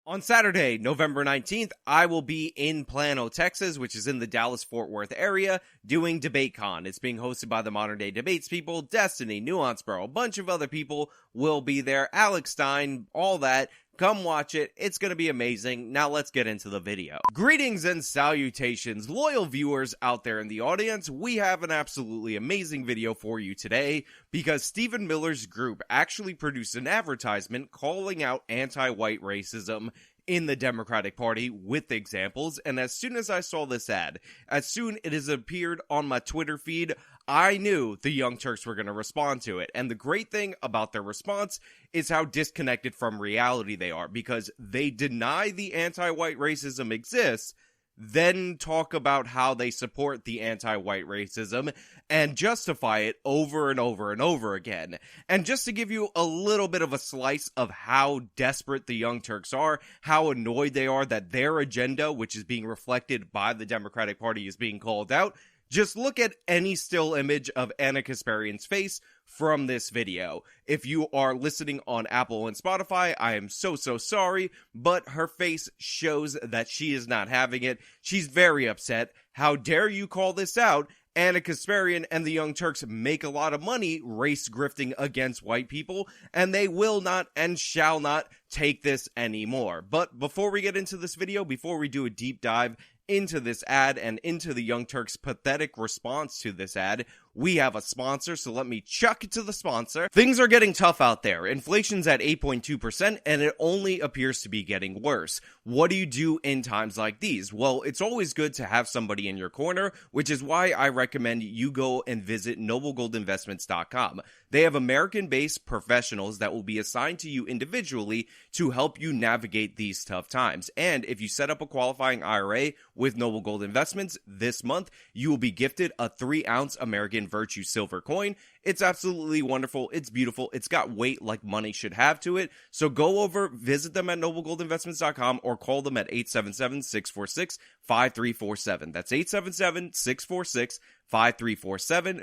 On Saturday, November 19th, I will be in Plano, Texas, which is in the Dallas-Fort Worth area, doing DebateCon. It's being hosted by the Modern Day Debates people, Destiny, Nuance Bro, a bunch of other people will be there, Alex Stein, all that. Come watch it. It's going to be amazing. Now let's get into the video. Greetings and salutations, loyal viewers out there in the audience. We have an absolutely amazing video for you today because Stephen Miller's group actually produced an advertisement calling out anti-white racism in the Democratic Party with examples, and as soon as I saw this ad, as soon it has appeared on my Twitter feed, I knew the Young Turks were going to respond to it. And the great thing about their response is how disconnected from reality they are, because they deny the anti-white racism exists, then talk about how they support the anti-white racism and justify it over and over and over again. And just to give you a little bit of a slice of how desperate the Young Turks are, how annoyed they are that their agenda, which is being reflected by the Democratic Party, is being called out, just look at any still image of Anna Kasparian's face from this video. If you are listening on Apple and Spotify, I am so sorry, but her face shows that she is not having it. She's very upset. How dare you call this out? Anna Kasparian and the Young Turks make a lot of money race grifting against white people, and they will not and shall not take this anymore. But before we get into this video, before we do a deep dive into this ad and into the Young Turks' pathetic response to this ad, we have a sponsor, so let me chuck it to the sponsor. Things are getting tough out there. Inflation's at 8.2%, and it only appears to be getting worse. What do you do in times like these? Well, it's always good to have somebody in your corner, which is why I recommend you go and visit noblegoldinvestments.com. They have American-based professionals that will be assigned to you individually to help you navigate these tough times. And if you set up a qualifying IRA with Noble Gold Investments this month, you will be gifted a 3-ounce American Virtue silver coin. It's absolutely wonderful. It's beautiful. It's got weight like money should have to it. So go over, visit them at noblegoldinvestments.com or call them at 877-646-5347. That's 877-646-5347,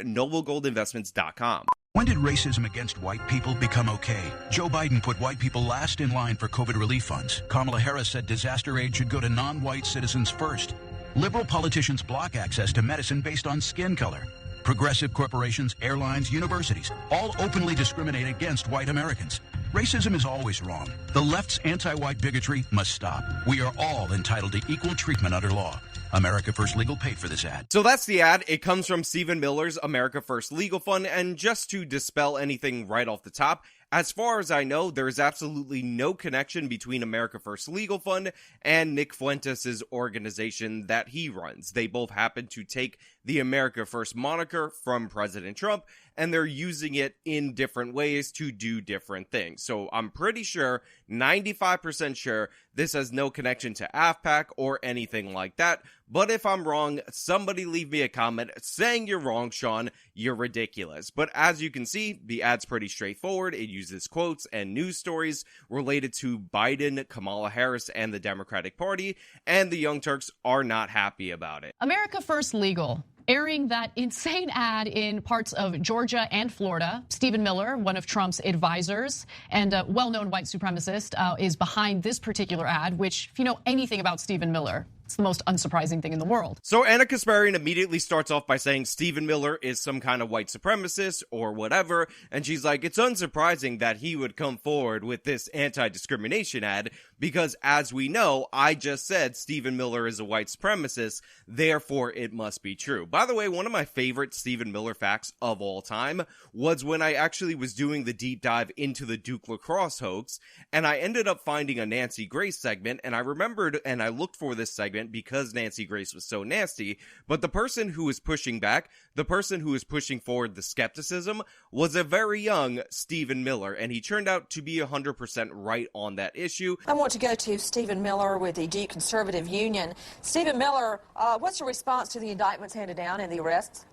noblegoldinvestments.com. When did racism against white people become okay? Joe Biden put white people last in line for COVID relief funds. Kamala Harris said disaster aid should go to non-white citizens first. Liberal politicians block access to medicine based on skin color. Progressive corporations, airlines, universities all openly discriminate against white Americans. Racism is always wrong. The left's anti-white bigotry must stop. We are all entitled to equal treatment under law. America First Legal paid for this ad. So that's the ad. It comes from Stephen Miller's America First Legal Fund, and just to dispel anything right off the top, as far as I know, there is absolutely no connection between America First Legal Fund and Nick Fuentes' organization that he runs. They both happen to take the America First moniker from President Trump, and they're using it in different ways to do different things. So I'm pretty sure, 95% sure, this has no connection to AFPAC or anything like that. But if I'm wrong, somebody leave me a comment saying you're wrong, Sean. You're ridiculous. But as you can see, the ad's pretty straightforward. It uses quotes and news stories related to Biden, Kamala Harris, and the Democratic Party, and the Young Turks are not happy about it. America First Legal, airing that insane ad in parts of Georgia and Florida. Stephen Miller, one of Trump's advisors and a well-known white supremacist, is behind this particular ad, which, if you know anything about Stephen Miller, it's the most unsurprising thing in the world. So Anna Kasparian immediately starts off by saying Stephen Miller is some kind of white supremacist or whatever, and she's like, it's unsurprising that he would come forward with this anti-discrimination ad because, as we know, I just said Stephen Miller is a white supremacist, therefore it must be true. By the way, one of my favorite Stephen Miller facts of all time was when I actually was doing the deep dive into the Duke lacrosse hoax, and I ended up finding a Nancy Grace segment, and I remembered and I looked for this segment because Nancy Grace was so nasty, but the person who was pushing back, the person who was pushing forward the skepticism, was a very young Stephen Miller, and he turned out to be 100% right on that issue. I want to go to Stephen Miller with the Duke Conservative Union. Stephen Miller, what's your response to the indictments handed down and the arrests?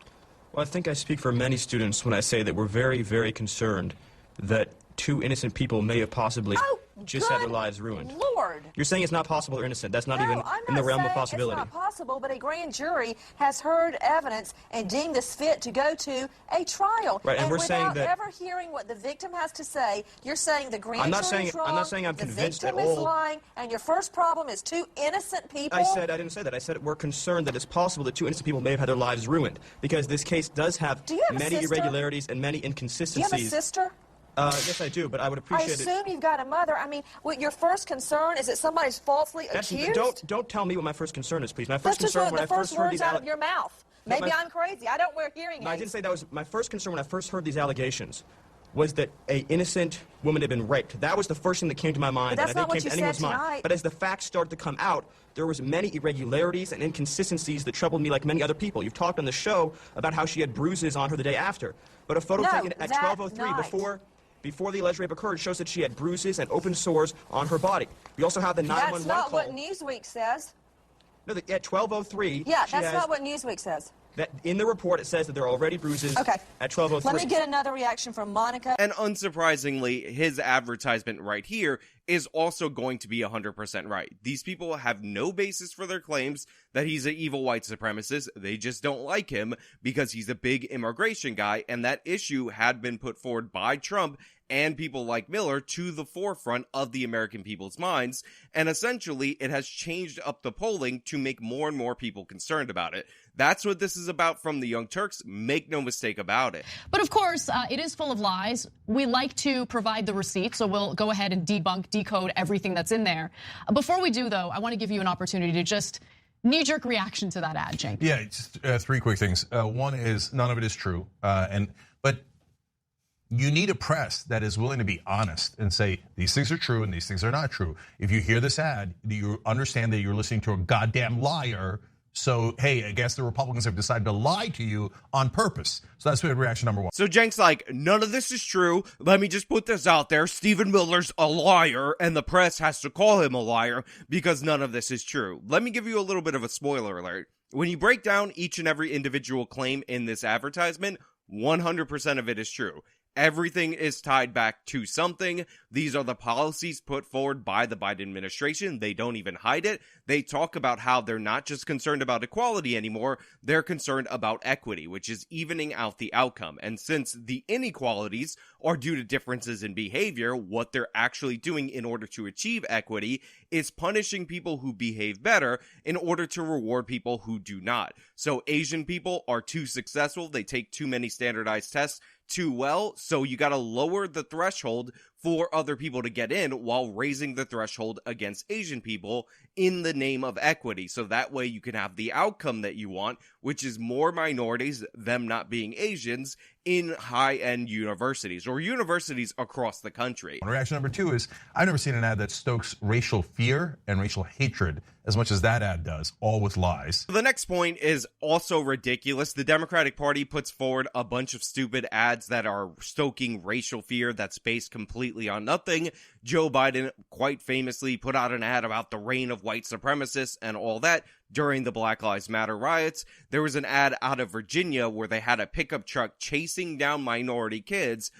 Well, I think I speak for many students when I say that we're very, very concerned that two innocent people may have possibly... Oh, just had their lives ruined. Lord. You're saying it's not possible or innocent. That's not No, even I'm in the not realm of saying possibility. It's not possible, but a grand jury has heard evidence and deemed this fit to go to a trial. Right, and we're saying that without ever hearing what the victim has to say, you're saying the grand jury is wrong. I'm not saying I'm convinced at all. The victim is lying, and your first problem is two innocent people. I didn't say that. I said we're concerned that it's possible that two innocent people may have had their lives ruined because this case does have many irregularities and many inconsistencies. Do you have a sister? Yes, I do, but I would appreciate it. I assume you've got a mother. I mean, your first concern is that somebody's falsely accused? Don't tell me what my first concern is, please. My first concern when I first heard these out of your mouth. Maybe I'm crazy. I don't wear hearing aids. No, I didn't say that was my first concern when I first heard these allegations. Was that an innocent woman had been raped. That was the first thing that came to my mind. But that's and I not think what came you to anyone's said tonight. mind. But as the facts started to come out, there was many irregularities and inconsistencies that troubled me like many other people. You've talked on the show about how she had bruises on her the day after. But a photo taken at 12:03 before the alleged rape occurred shows that she had bruises and open sores on her body. We also have the 911 call. That's not what Newsweek says. No, at 12:03. Yeah, that's not what Newsweek says. That in the report, it says that there are already bruises at 12:03. Let me get another reaction from Monica. And unsurprisingly, his advertisement right here is also going to be 100% right. These people have no basis for their claims that he's an evil white supremacist. They just don't like him because he's a big immigration guy, and that issue had been put forward by Trump and people like Miller to the forefront of the American people's minds, and essentially it has changed up the polling to make more and more people concerned about it. That's what this is about from the Young Turks, make no mistake about it. But of course, it is full of lies. We like to provide the receipts, so we'll go ahead and decode everything that's in there. Before we do, though, I want to give you an opportunity to just knee-jerk reaction to that ad, Cenk. Yeah, just three quick things. One is none of it is true, but you need a press that is willing to be honest and say these things are true and these things are not true. If you hear this ad, you understand that you're listening to a goddamn liar. So, hey, I guess the Republicans have decided to lie to you on purpose. So that's reaction number one. So Cenk's like, none of this is true. Let me just put this out there. Stephen Miller's a liar, and the press has to call him a liar because none of this is true. Let me give you a little bit of a spoiler alert. When you break down each and every individual claim in this advertisement, 100% of it is true. Everything is tied back to something. These are the policies put forward by the Biden administration. They don't even hide it. They talk about how they're not just concerned about equality anymore. They're concerned about equity, which is evening out the outcome. And since the inequalities are due to differences in behavior, what they're actually doing in order to achieve equity is punishing people who behave better in order to reward people who do not. So Asian people are too successful. They take too many standardized tests too well, so you got to lower the threshold for other people to get in while raising the threshold against Asian people in the name of equity. So that way you can have the outcome that you want, which is more minorities, them not being Asians, in high-end universities or universities across the country. Reaction number two is, I've never seen an ad that stokes racial fear and racial hatred as much as that ad does, all with lies. The next point is also ridiculous. The Democratic Party puts forward a bunch of stupid ads that are stoking racial fear that's based completely on nothing. Joe Biden quite famously put out an ad about the reign of white supremacists and all that during the Black Lives Matter riots. There was an ad out of Virginia where they had a pickup truck chasing down minority kids.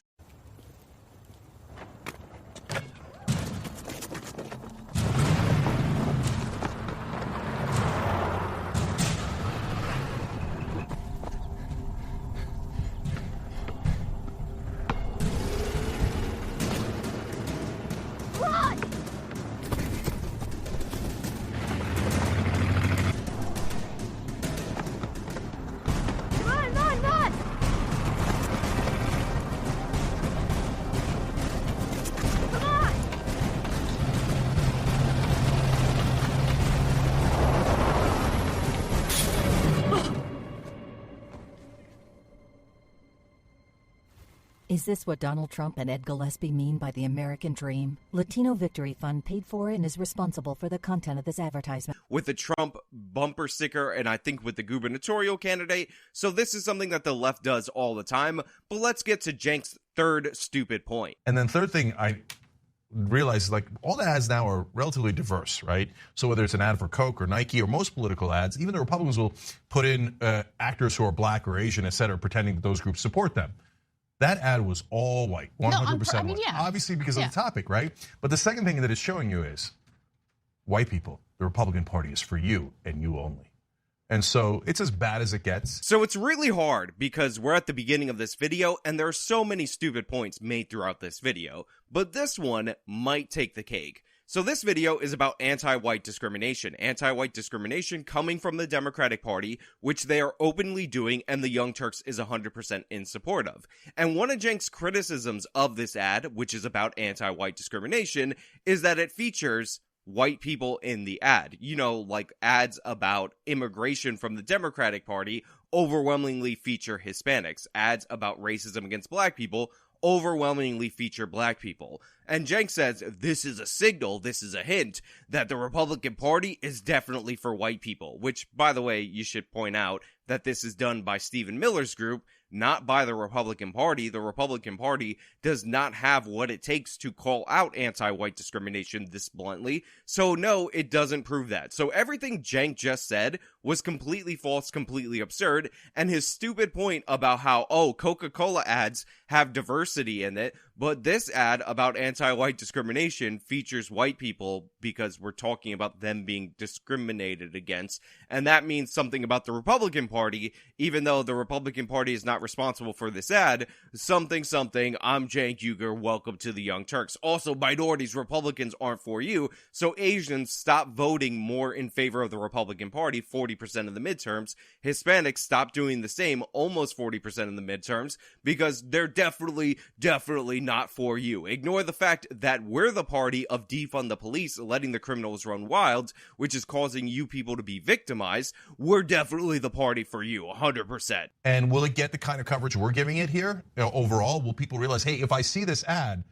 Is this what Donald Trump and Ed Gillespie mean by the American dream? Latino Victory Fund paid for and is responsible for the content of this advertisement. With the Trump bumper sticker and I think with the gubernatorial candidate. So this is something that the left does all the time. But let's get to Cenk's third stupid point. And then third thing I realize is like all the ads now are relatively diverse, right? So whether it's an ad for Coke or Nike or most political ads, even the Republicans will put in actors who are black or Asian, et cetera, pretending that those groups support them. That ad was all white, 100% white. yeah. Obviously because of the topic, right? But the second thing that it's showing you is white people, the Republican Party is for you and you only. And so it's as bad as it gets. So it's really hard because we're at the beginning of this video and there are so many stupid points made throughout this video, but this one might take the cake. So this video is about anti-white discrimination. Anti-white discrimination coming from the Democratic Party, which they are openly doing and the Young Turks is 100% in support of. And one of Cenk's criticisms of this ad, which is about anti-white discrimination, is that it features white people in the ad. You know, like ads about immigration from the Democratic Party overwhelmingly feature Hispanics. Ads about racism against black people overwhelmingly feature black people. And Cenk says this is a signal, this is a hint that the Republican Party is definitely for white people, which, by the way, you should point out that this is done by Stephen Miller's group, not by the Republican Party. The Republican Party does not have what it takes to call out anti-white discrimination this bluntly. So no, it doesn't prove that. So everything Cenk just said was completely false, completely absurd. And his stupid point about how, oh, Coca-Cola ads have diversity in it, but this ad about anti-white discrimination features white people because we're talking about them being discriminated against. And that means something about the Republican Party, even though the Republican Party is not responsible for this ad. Something, I'm Cenk Uygur, welcome to the Young Turks. Also, minorities, Republicans aren't for you, so Asians stop voting more in favor of the Republican Party, 40% of the midterms. Hispanics stop doing the same, almost 40% in the midterms, because they're definitely not for you. Ignore the fact that we're the party of defund the police, letting the criminals run wild, which is causing you people to be victimized. We're definitely the party for you, 100%. And will it get the kind of coverage we're giving it here? Overall, will people realize, hey, if I see this ad,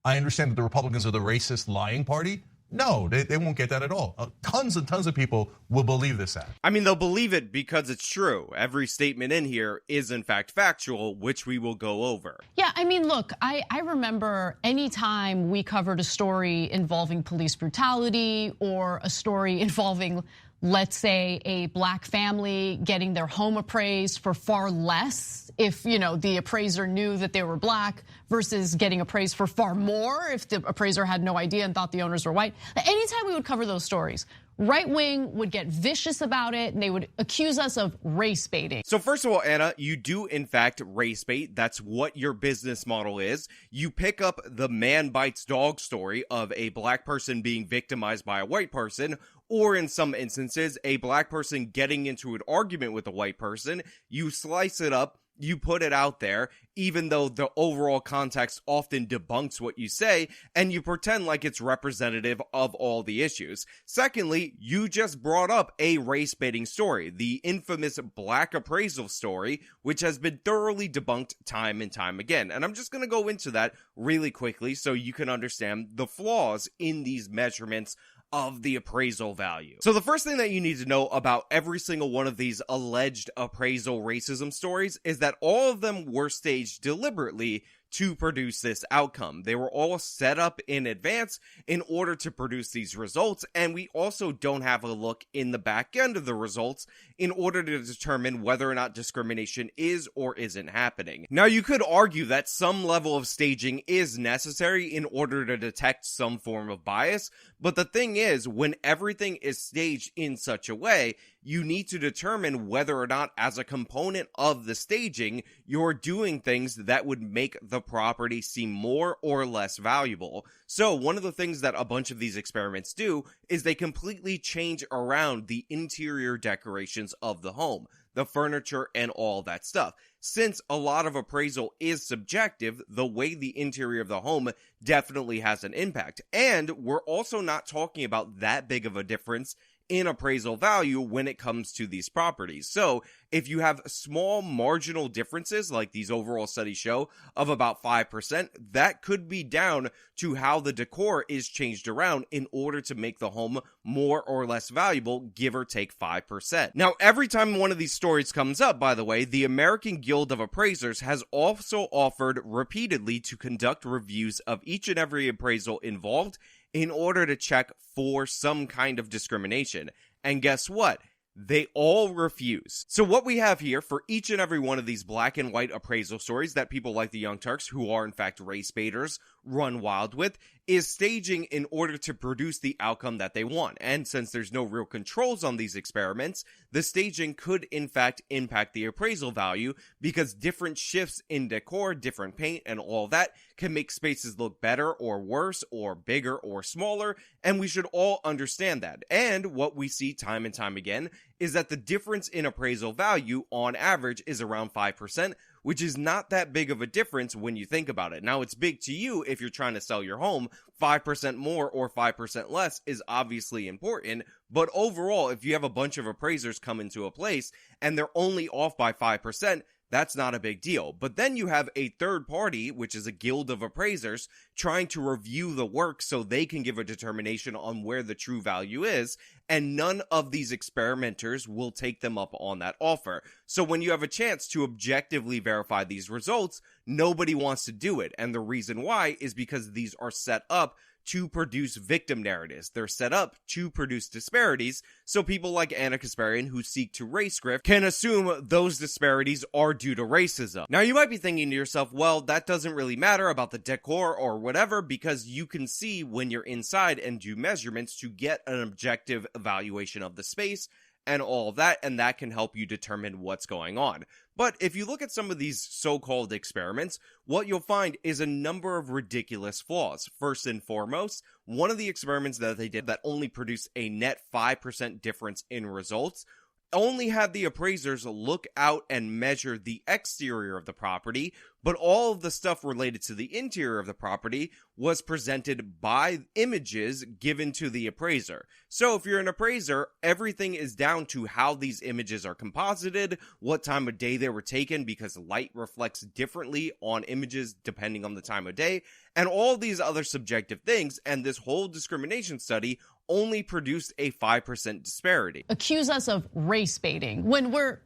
I understand that the Republicans are the racist, lying party? No, they won't get that at all. Tons and tons of people will believe this ad. I mean, they'll believe it because it's true. Every statement in here is in fact factual, which we will go over. Yeah, I mean, look, I remember anytime we covered a story involving police brutality or a story involving, let's say, a black family getting their home appraised for far less if, the appraiser knew that they were black versus getting appraised for far more if the appraiser had no idea and thought the owners were white. Anytime we would cover those stories, right wing would get vicious about it and they would accuse us of race baiting. So first of all, Anna, you do in fact race bait. That's what your business model is. You pick up the man bites dog story of a black person being victimized by a white person, or in some instances, a black person getting into an argument with a white person. You slice it up, you put it out there, even though the overall context often debunks what you say, and you pretend like it's representative of all the issues. Secondly, you just brought up a race-baiting story, the infamous black appraisal story, which has been thoroughly debunked time and time again. And I'm just going to go into that really quickly so you can understand the flaws in these measurements of the appraisal value. So the first thing that you need to know about every single one of these alleged appraisal racism stories is that all of them were staged deliberately to produce this outcome. They were all set up in advance in order to produce these results, and we also don't have a look in the back end of the results in order to determine whether or not discrimination is or isn't happening. Now, you could argue that some level of staging is necessary in order to detect some form of bias, but the thing is, when everything is staged in such a way, you need to determine whether or not, as a component of the staging, you're doing things that would make the property seem more or less valuable. So one of the things that a bunch of these experiments do is they completely change around the interior decorations of the home, the furniture and all that stuff. Since a lot of appraisal is subjective, the way the interior of the home definitely has an impact. And we're also not talking about that big of a difference in appraisal value when it comes to these properties. So if you have small marginal differences, like these overall studies show, of about 5%, that could be down to how the decor is changed around in order to make the home more or less valuable, give or take 5%. Now, every time one of these stories comes up, by the way, the American Guild of Appraisers has also offered repeatedly to conduct reviews of each and every appraisal involved in order to check for some kind of discrimination. And guess what? They all refuse. So what we have here for each and every one of these black and white appraisal stories that people like the Young Turks, who are in fact race baiters, run wild with, is staging in order to produce the outcome that they want. And since there's no real controls on these experiments, the staging could in fact impact the appraisal value, because different shifts in decor, different paint, and all that can make spaces look better or worse or bigger or smaller, and we should all understand that. And what we see time and time again is that the difference in appraisal value on average is around 5%, which is not that big of a difference when you think about it. Now, it's big to you if you're trying to sell your home. 5% more or 5% less is obviously important, but overall, if you have a bunch of appraisers come into a place and they're only off by 5%, that's not a big deal. But then you have a third party, which is a guild of appraisers, trying to review the work so they can give a determination on where the true value is, and none of these experimenters will take them up on that offer. So when you have a chance to objectively verify these results, nobody wants to do it. And the reason why is because these are set up to produce victim narratives. They're set up to produce disparities, so people like Anna Kasparian, who seek to race grift, can assume those disparities are due to racism. Now, you might be thinking to yourself, well, that doesn't really matter about the decor or whatever, because you can see when you're inside and do measurements to get an objective evaluation of the space and all of that, and that can help you determine what's going on. But if you look at some of these so-called experiments, what you'll find is a number of ridiculous flaws. First and foremost, one of the experiments that they did that only produced a net 5% difference in results only had the appraisers look out and measure the exterior of the property, but all of the stuff related to the interior of the property was presented by images given to the appraiser. So if you're an appraiser, everything is down to how these images are composited, what time of day they were taken, because light reflects differently on images depending on the time of day, and all these other subjective things, and this whole discrimination study only produced a 5% disparity. Accuse us of race baiting when we're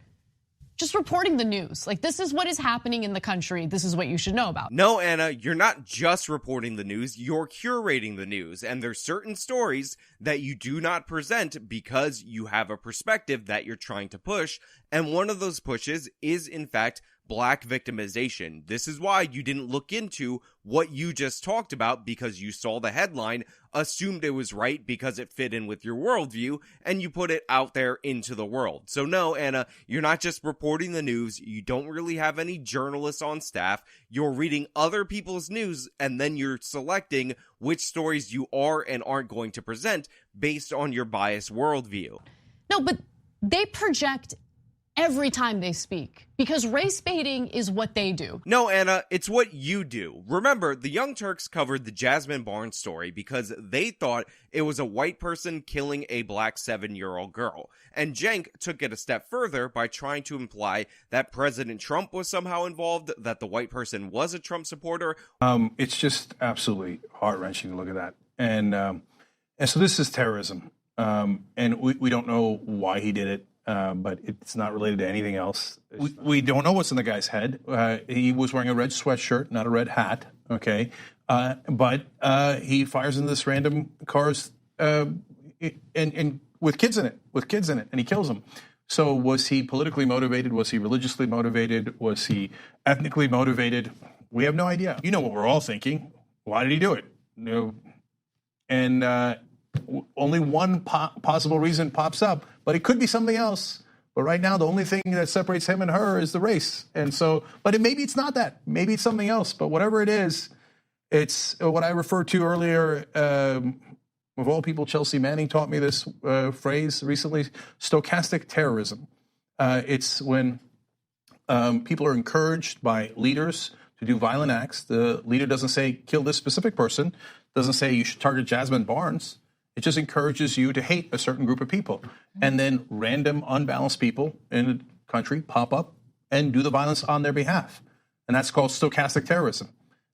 just reporting the news. Like, this is what is happening in the country. This is what you should know about. No, Anna, you're not just reporting the news, you're curating the news. And there's certain stories that you do not present because you have a perspective that you're trying to push. And one of those pushes is, in fact, black victimization. This is why you didn't look into what you just talked about, because you saw the headline, assumed it was right because it fit in with your worldview, and you put it out there into the world. So no, Anna, you're not just reporting the news. You don't really have any journalists on staff. You're reading other people's news, and then you're selecting which stories you are and aren't going to present based on your biased worldview. No, but they project every time they speak, because race baiting is what they do. No, Anna, it's what you do. Remember, the Young Turks covered the Jasmine Barnes story because they thought it was a white person killing a black 7-year-old girl. And Cenk took it a step further by trying to imply that President Trump was somehow involved, that the white person was a Trump supporter. It's just absolutely heart-wrenching to look at that. And so this is terrorism. And we don't know why he did it. But it's not related to anything else. We don't know what's in the guy's head. He was wearing a red sweatshirt, not a red hat, okay? But he fires into this random cars and with kids in it, and he kills them. So was he politically motivated? Was he religiously motivated? Was he ethnically motivated? We have no idea. You know what we're all thinking. Why did he do it? No. And only one possible reason pops up, but it could be something else. But right now, the only thing that separates him and her is the race. And so, but maybe it's not that. Maybe it's something else. But whatever it is, it's what I referred to earlier. Of all people, Chelsea Manning taught me this phrase recently: stochastic terrorism. It's when people are encouraged by leaders to do violent acts. The leader doesn't say, kill this specific person, doesn't say you should target Jasmine Barnes. It just encourages you to hate a certain group of people. And then random, unbalanced people in the country pop up and do the violence on their behalf. And that's called stochastic terrorism.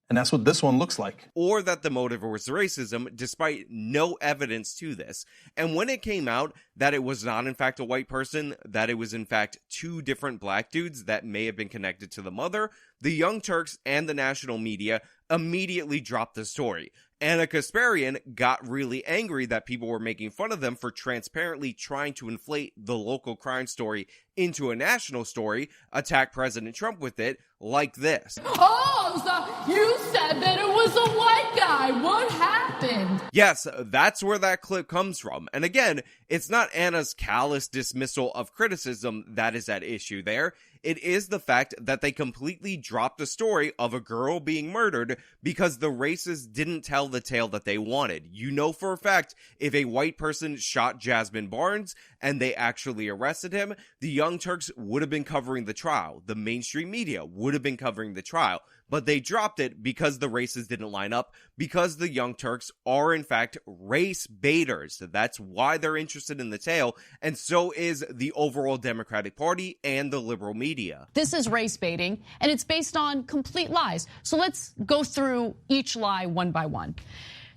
And that's what this one looks like. Or that the motive was racism, despite no evidence to this. And when it came out that it was not in fact a white person, that it was in fact two different black dudes that may have been connected to the mother, the Young Turks and the national media immediately dropped the story. Ana Kasparian got really angry that people were making fun of them for transparently trying to inflate the local crime story into a national story, attack President Trump with it, like this. Oh, so you said that it was a white guy. What happened? Yes, that's where that clip comes from. And again, it's not Anna's callous dismissal of criticism that is at issue there. It is the fact that they completely dropped the story of a girl being murdered because the racists didn't tell the tale that they wanted. You know for a fact, if a white person shot Jasmine Barnes and they actually arrested him, the Young Turks would have been covering the trial. The mainstream media would have been covering the trial. But they dropped it because the races didn't line up, because the Young Turks are in fact race baiters. That's why they're interested in the tale, and so is the overall Democratic Party and the liberal media. This is race baiting, and it's based on complete lies. So let's go through each lie one by one.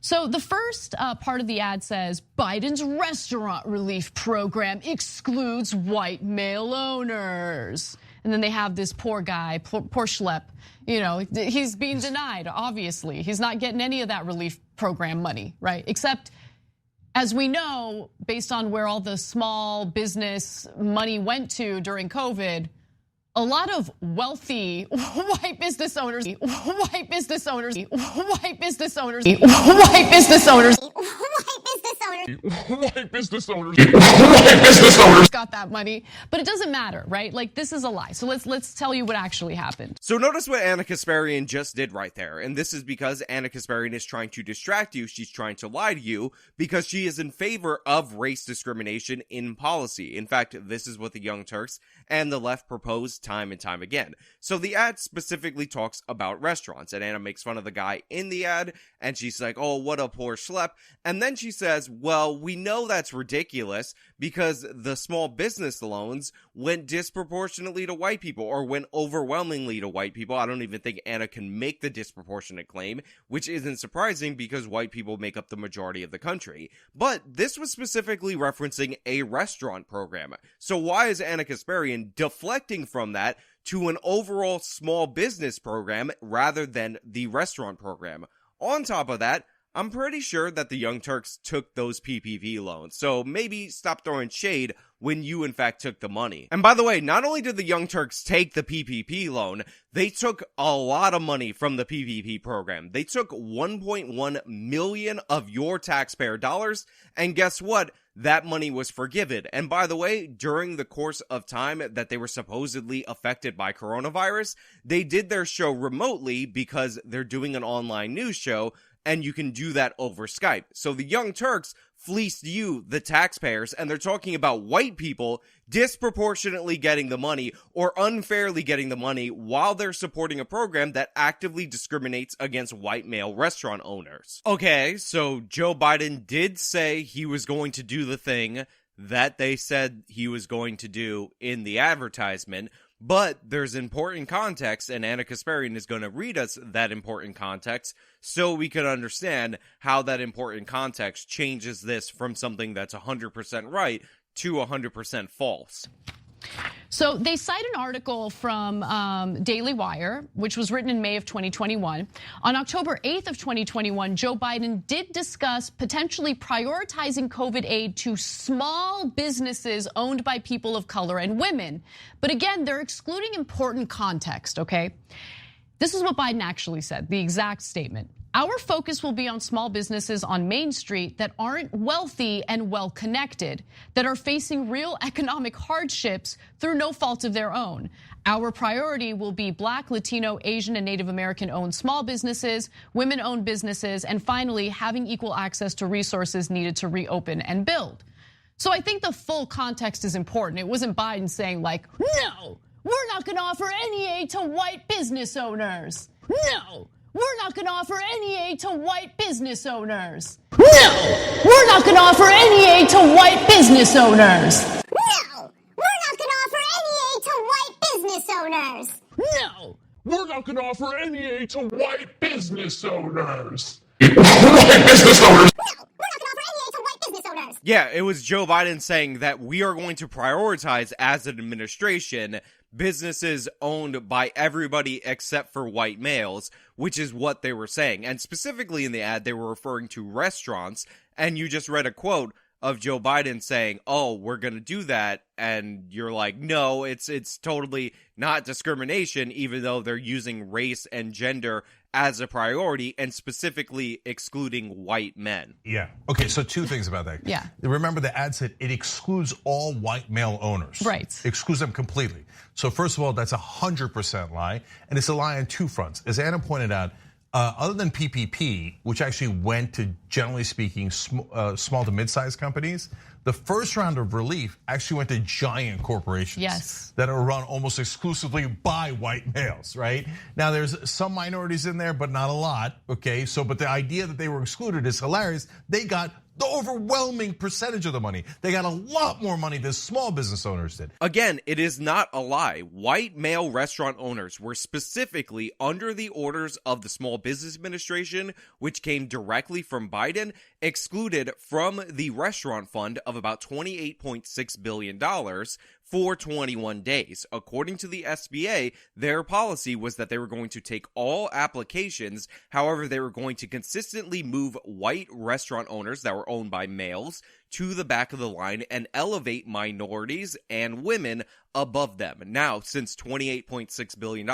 So the first part of the ad says, Biden's restaurant relief program excludes white male owners. And then they have this poor guy, poor schlep, you know, he's being denied, obviously. He's not getting any of that relief program money, right? Except, as we know, based on where all the small business money went to during COVID, a lot of wealthy white business owners, white business owners, white business owners, white business owners, white business owners got that money, but it doesn't matter, right? Like, this is a lie. So let's tell you what actually happened. So notice what Ana Kasparian just did right there, and this is because Ana Kasparian is trying to distract you. She's trying to lie to you because she is in favor of race discrimination in policy. In fact, this is what the Young Turks and the left propose time and time again. So the ad specifically talks about restaurants, and Anna makes fun of the guy in the ad, and she's like, oh, what a poor schlep. And then she says, well, we know that's ridiculous because the small business loans went disproportionately to white people, or went overwhelmingly to white people. I don't even think Anna can make the disproportionate claim, which isn't surprising because white people make up the majority of the country. But this was specifically referencing a restaurant program. So why is Ana Kasparian deflecting from that to an overall small business program rather than the restaurant program? On top of that, I'm pretty sure that the Young Turks took those PPP loans, so maybe stop throwing shade when you in fact took the money. And by the way, not only did the Young Turks take the PPP loan, they took a lot of money from the PPP program. They took 1.1 million of your taxpayer dollars, and guess what? That money was forgiven. And by the way, during the course of time that they were supposedly affected by coronavirus, they did their show remotely because they're doing an online news show, and you can do that over Skype. So the Young Turks fleeced you, the taxpayers, and they're talking about white people disproportionately getting the money or unfairly getting the money while they're supporting a program that actively discriminates against white male restaurant owners. Okay, so Joe Biden did say he was going to do the thing that they said he was going to do in the advertisement, but there's important context, and Ana Kasparian is going to read us that important context so we can understand how that important context changes this from something that's 100% right to 100% false. So they cite an article from Daily Wire, which was written in May of 2021. On October 8th of 2021, Joe Biden did discuss potentially prioritizing COVID aid to small businesses owned by people of color and women. But again, they're excluding important context, okay? This is what Biden actually said, the exact statement. Our focus will be on small businesses on Main Street that aren't wealthy and well-connected, that are facing real economic hardships through no fault of their own. Our priority will be Black, Latino, Asian, and Native American-owned small businesses, women-owned businesses, and finally, having equal access to resources needed to reopen and build. So I think the full context is important. It wasn't Biden saying like, no, we're not gonna offer any aid to white business owners. No. We're not going to offer any aid to white business owners. No! We're not going to offer any aid to white business owners. No! We're not going to offer any aid to white business owners. No! We're not going to offer any aid to white business owners. White business owners. No! We're not going to offer any aid to white business owners. Yeah, it was Joe Biden saying that we are going to prioritize as an administration businesses owned by everybody except for white males, which is what they were saying. And specifically in the ad, they were referring to restaurants, and you just read a quote of Joe Biden saying, oh, we're going to do that, and you're like, no, it's totally not discrimination, even though they're using race and gender as a priority and specifically excluding white men. Yeah. Okay, so two things about that. Yeah. Remember, the ad said it excludes all white male owners. Right. Excludes them completely. So first of all, that's 100% lie, and it's a lie on two fronts. As Anna pointed out, other than PPP, which actually went to, generally speaking, small to mid-sized companies, the first round of relief actually went to giant corporations that are run almost exclusively by white males, right? Now, there's some minorities in there, but not a lot, okay? But the idea that they were excluded is hilarious. They got the overwhelming percentage of the money. They got a lot more money than small business owners did. Again, it is not a lie. White male restaurant owners were specifically under the orders of the Small Business Administration, which came directly from Biden, excluded from the restaurant fund of about $28.6 billion for 21 days. According to the SBA, their policy was that they were going to take all applications. However, they were going to consistently move white restaurant owners that were owned by males to the back of the line and elevate minorities and women above them. Now, since $28.6 billion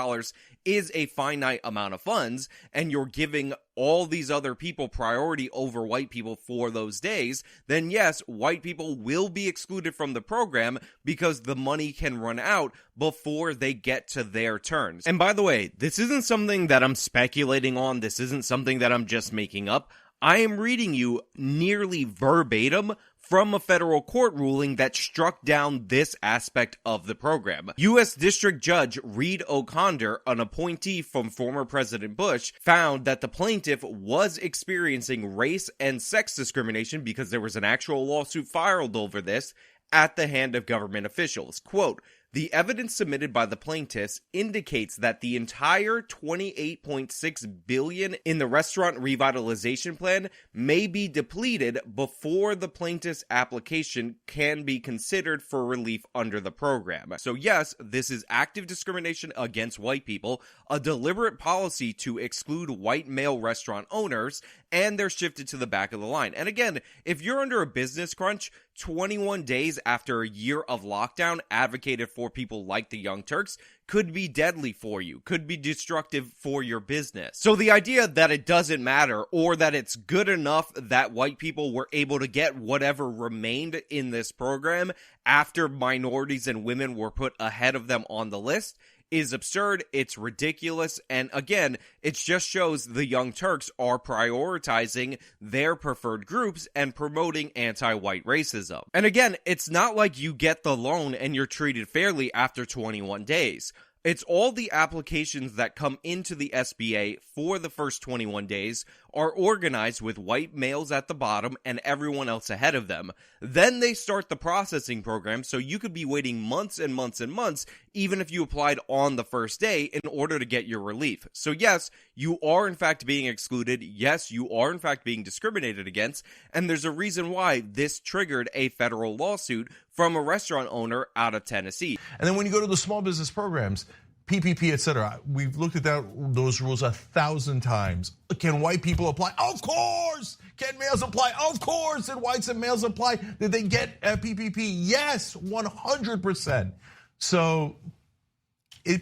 is a finite amount of funds, and you're giving all these other people priority over white people for those days, then yes, white people will be excluded from the program because the money can run out before they get to their turns. And by the way, this isn't something that I'm speculating on. This isn't something that I'm just making up. I am reading you nearly verbatim from a federal court ruling that struck down this aspect of the program. U.S. District Judge Reed O'Connor, an appointee from former President Bush, found that the plaintiff was experiencing race and sex discrimination because there was an actual lawsuit filed over this at the hand of government officials. Quote, the evidence submitted by the plaintiffs indicates that the entire $28.6 billion in the restaurant revitalization plan may be depleted before the plaintiff's application can be considered for relief under the program. So yes, this is active discrimination against white people, a deliberate policy to exclude white male restaurant owners, and they're shifted to the back of the line. And again, if you're under a business crunch, 21 days after a year of lockdown advocated for people like the Young Turks could be deadly for you, could be destructive for your business. So the idea that it doesn't matter, or that it's good enough that white people were able to get whatever remained in this program after minorities and women were put ahead of them on the list, is absurd, it's ridiculous, and again, it just shows the Young Turks are prioritizing their preferred groups and promoting anti-white racism. And again, it's not like you get the loan and you're treated fairly after 21 days. It's all the applications that come into the SBA for the first 21 days are organized with white males at the bottom and everyone else ahead of them. Then they start the processing program, so you could be waiting months and months and months, even if you applied on the first day, in order to get your relief. So yes, you are in fact being excluded. Yes, you are in fact being discriminated against. And there's a reason why this triggered a federal lawsuit from a restaurant owner out of Tennessee. And then when you go to the small business programs, PPP, et cetera, we've looked at those rules 1,000 times. Can white people apply? Of course! Can males apply? Of course! Did whites and males apply? Did they get PPP? Yes, 100%. So,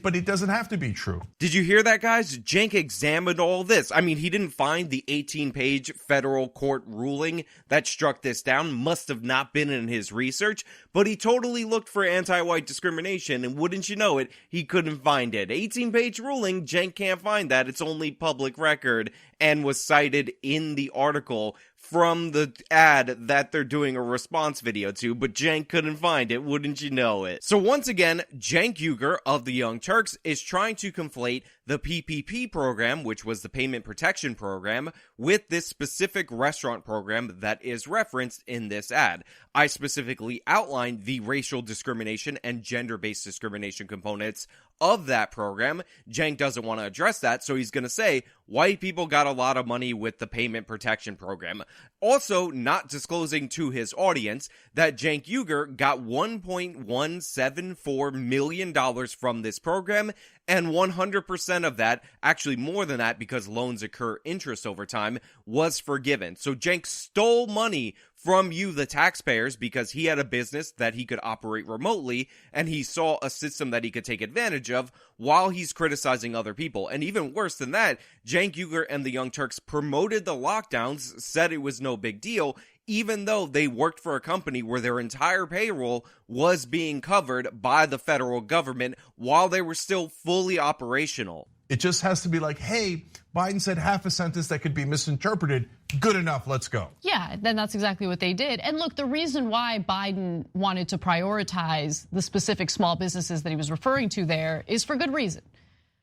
but it doesn't have to be true. Did you hear that, guys? Cenk examined all this. I mean, he didn't find the 18-page federal court ruling that struck this down. Must have not been in his research, but he totally looked for anti-white discrimination, and wouldn't you know it, he couldn't find it. 18-page ruling, Cenk can't find that. It's only public record, and was cited in the article from the ad that they're doing a response video to, but Cenk couldn't find it, wouldn't you know it? So once again, Cenk Uygur of the Young Turks is trying to conflate the PPP program, which was the payment protection program, with this specific restaurant program that is referenced in this ad. I specifically outlined the racial discrimination and gender-based discrimination components of that program. Cenk doesn't want to address that, so he's going to say white people got a lot of money with the payment protection program. Also, not disclosing to his audience that Cenk Uygur got $1.174 million from this program, and 100% of that, actually more than that because loans occur interest over time, was forgiven. So Cenk stole money from you, the taxpayers, because he had a business that he could operate remotely, and he saw a system that he could take advantage of while he's criticizing other people. And even worse than that, Cenk Uygur and the Young Turks promoted the lockdowns, said it was no big deal, even though they worked for a company where their entire payroll was being covered by the federal government while they were still fully operational. It just has to be like, hey, Biden said half a sentence that could be misinterpreted. Good enough, let's go. Yeah, then that's exactly what they did. And look, the reason why Biden wanted to prioritize the specific small businesses that he was referring to there is for good reason.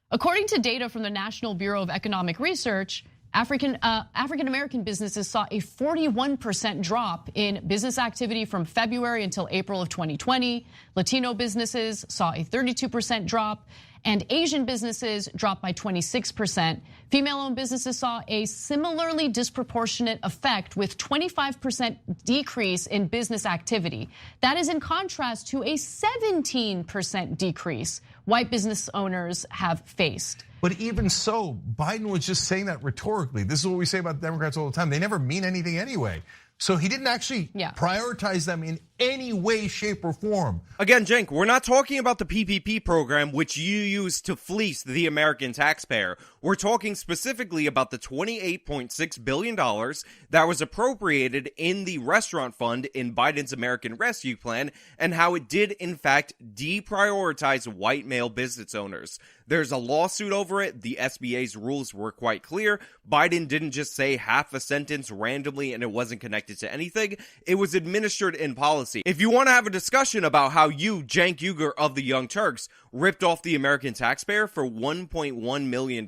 According to data from the National Bureau of Economic Research, African American businesses saw a 41% drop in business activity from February until April of 2020. Latino businesses saw a 32% drop, and Asian businesses dropped by 26%. Female-owned businesses saw a similarly disproportionate effect with 25% decrease in business activity. That is in contrast to a 17% decrease white business owners have faced. But even so, Biden was just saying that rhetorically. This is what we say about Democrats all the time. They never mean anything anyway. So he didn't actually prioritize them in any way, shape, or form. Again, Cenk, we're not talking about the PPP program, which you use to fleece the American taxpayer. We're talking specifically about the $28.6 billion that was appropriated in the restaurant fund in Biden's American Rescue Plan, and how it did, in fact, deprioritize white male business owners. There's a lawsuit over it. The SBA's rules were quite clear. Biden didn't just say half a sentence randomly and it wasn't connected to anything. It was administered in policy. If you want to have a discussion about how you, Cenk Uygur of the Young Turks, ripped off the American taxpayer for $1.1 million,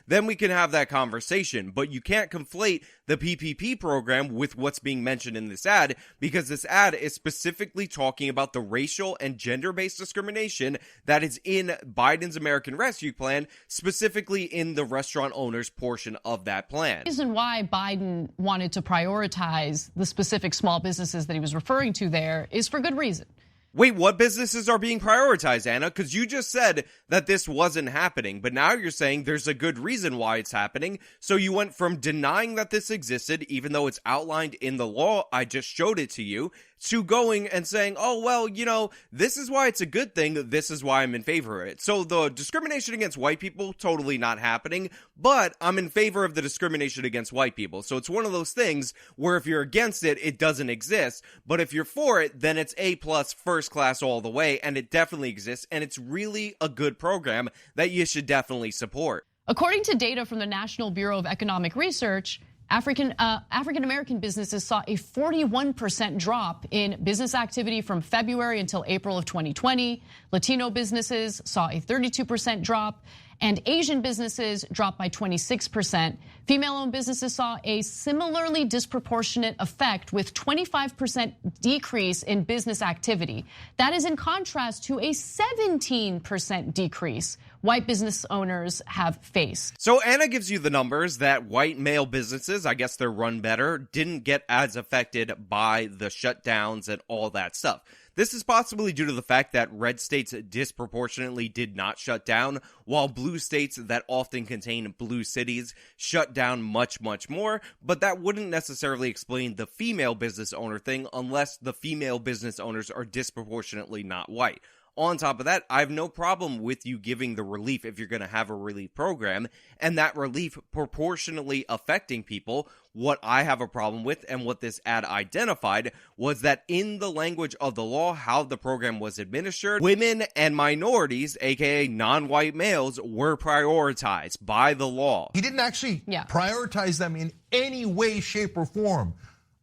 then we can have that conversation. But you can't conflate the PPP program with what's being mentioned in this ad, because this ad is specifically talking about the racial and gender-based discrimination that is in Biden's American Rescue Plan, specifically in the restaurant owners portion of that plan. The reason why Biden wanted to prioritize the specific small businesses that he was referring to there is for good reason. Wait, what businesses are being prioritized, Anna? Because you just said that this wasn't happening, but now you're saying there's a good reason why it's happening. So you went from denying that this existed, even though it's outlined in the law, I just showed it to you, to going and saying, oh, well, you know, this is why it's a good thing, this is why I'm in favor of it. So the discrimination against white people, totally not happening, but I'm in favor of the discrimination against white people. So it's one of those things where if you're against it, it doesn't exist, but if you're for it, then it's A+, first class all the way, and it definitely exists, and it's really a good program that you should definitely support. According to data from the National Bureau of Economic Research, African American businesses saw a 41% drop in business activity from February until April of 2020. Latino businesses saw a 32% drop, and Asian businesses dropped by 26%. Female-owned businesses saw a similarly disproportionate effect with 25% decrease in business activity. That is in contrast to a 17% decrease white business owners have faced. So Anna gives you the numbers that white male businesses, I guess they're run better, didn't get as affected by the shutdowns and all that stuff. This is possibly due to the fact that red states disproportionately did not shut down, while blue states that often contain blue cities shut down much, much more. But that wouldn't necessarily explain the female business owner thing unless the female business owners are disproportionately not white. On top of that, I have no problem with you giving the relief if you're going to have a relief program, and that relief proportionally affecting people. What I have a problem with, and what this ad identified, was that in the language of the law, how the program was administered, women and minorities, aka non-white males, were prioritized by the law. He didn't actually prioritize them in any way, shape, or form.